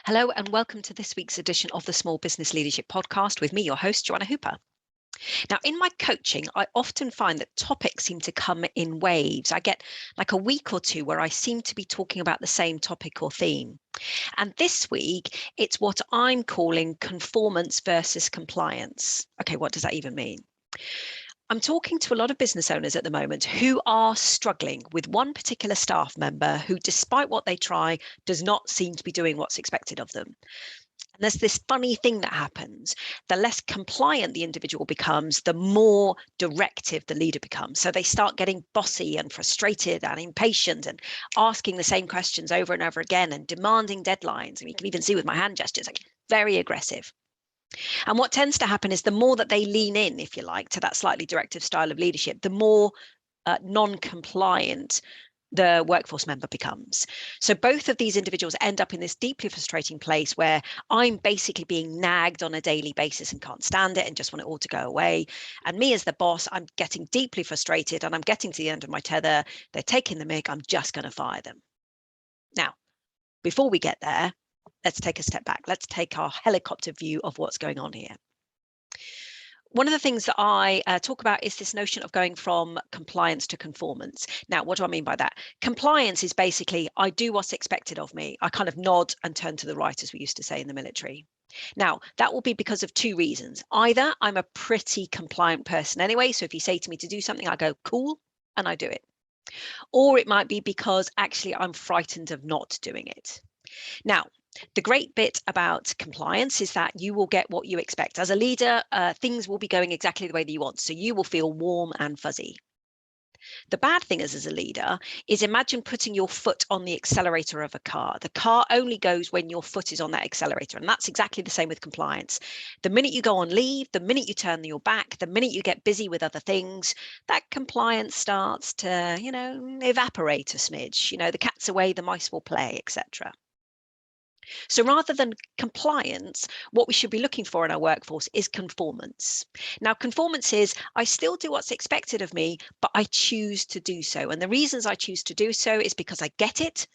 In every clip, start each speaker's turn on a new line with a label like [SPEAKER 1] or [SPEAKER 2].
[SPEAKER 1] Hello and welcome to this week's edition of the Small Business Leadership Podcast with me, your host, Joanna Hooper. Now, in my coaching, I often find that topics seem to come in waves. I get like a week or two where I seem to be talking about the same topic or theme. And this week, it's what I'm calling conformance versus compliance. Okay, what does that even mean? I'm talking to a lot of business owners at the moment who are struggling with one particular staff member who, despite what they try, does not seem to be doing what's expected of them. And there's this funny thing that happens. The less compliant the individual becomes, the more directive the leader becomes. So they start getting bossy and frustrated and impatient and asking the same questions over and over again and demanding deadlines. And you can even see with my hand gestures, like very aggressive. And what tends to happen is the more that they lean in, if you like, to that slightly directive style of leadership, the more non-compliant the workforce member becomes. So both of these individuals end up in this deeply frustrating place where I'm basically being nagged on a daily basis and can't stand it and just want it all to go away. And me as the boss, I'm getting deeply frustrated and I'm getting to the end of my tether. They're taking the mick. I'm just going to fire them. Now, before we get there, let's take a step back. Let's take our helicopter view of what's going on here. One of the things that I talk about is this notion of going from compliance to conformance. Now, what do I mean by that? Compliance is basically, I do what's expected of me. I kind of nod and turn to the right, as we used to say in the military. Now, that will be because of two reasons. Either I'm a pretty compliant person anyway, so if you say to me to do something, I go, cool, and I do it. Or it might be because actually I'm frightened of not doing it. Now, the great bit about compliance is that you will get what you expect. As a leader, things will be going exactly the way that you want. So you will feel warm and fuzzy. The bad thing is, as a leader, is imagine putting your foot on the accelerator of a car. The car only goes when your foot is on that accelerator. And that's exactly the same with compliance. The minute you go on leave, the minute you turn your back, the minute you get busy with other things, that compliance starts to, evaporate a smidge. The cat's away, the mice will play, etc. So rather than compliance, what we should be looking for in our workforce is conformance. Now, conformance is I still do what's expected of me, but I choose to do so. And the reasons I choose to do so is because I get it.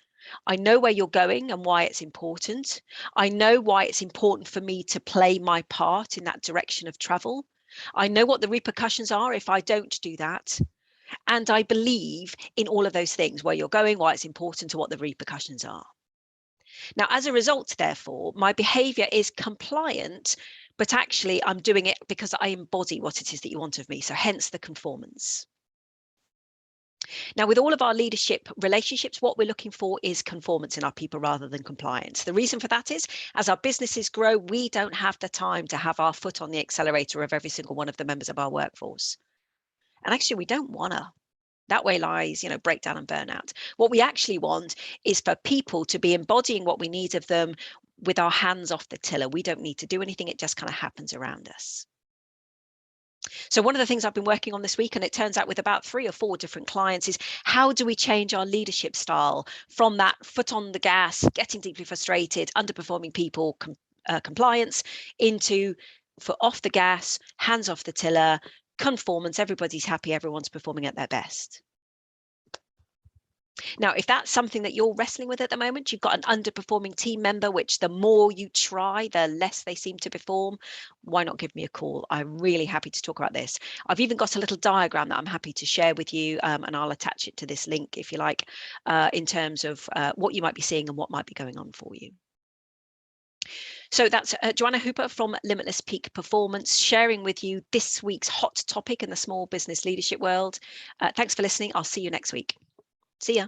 [SPEAKER 1] I know where you're going and why it's important. I know why it's important for me to play my part in that direction of travel. I know what the repercussions are if I don't do that. And I believe in all of those things, where you're going, why it's important, and what the repercussions are. Now, as a result, therefore, my behavior is compliant, but actually I'm doing it because I embody what it is that you want of me. So hence the conformance. Now, with all of our leadership relationships, what we're looking for is conformance in our people rather than compliance. The reason for that is, as our businesses grow, we don't have the time to have our foot on the accelerator of every single one of the members of our workforce. And actually, we don't want to. That way lies, breakdown and burnout. What we actually want is for people to be embodying what we need of them with our hands off the tiller. We don't need to do anything. It just kind of happens around us. So one of the things I've been working on this week, and it turns out with about 3 or 4 different clients, is how do we change our leadership style from that foot on the gas, getting deeply frustrated, underperforming people, compliance, into foot off the gas, hands off the tiller, conformance, everybody's happy, everyone's performing at their best. Now, if that's something that you're wrestling with at the moment, you've got an underperforming team member, which the more you try, the less they seem to perform, why not give me a call? I'm really happy to talk about this. I've even got a little diagram that I'm happy to share with you, and I'll attach it to this link if you like, in terms of what you might be seeing and what might be going on for you. So that's Joanna Hooper from Limitless Peak Performance, sharing with you this week's hot topic in the small business leadership world. Thanks for listening. I'll see you next week. See ya.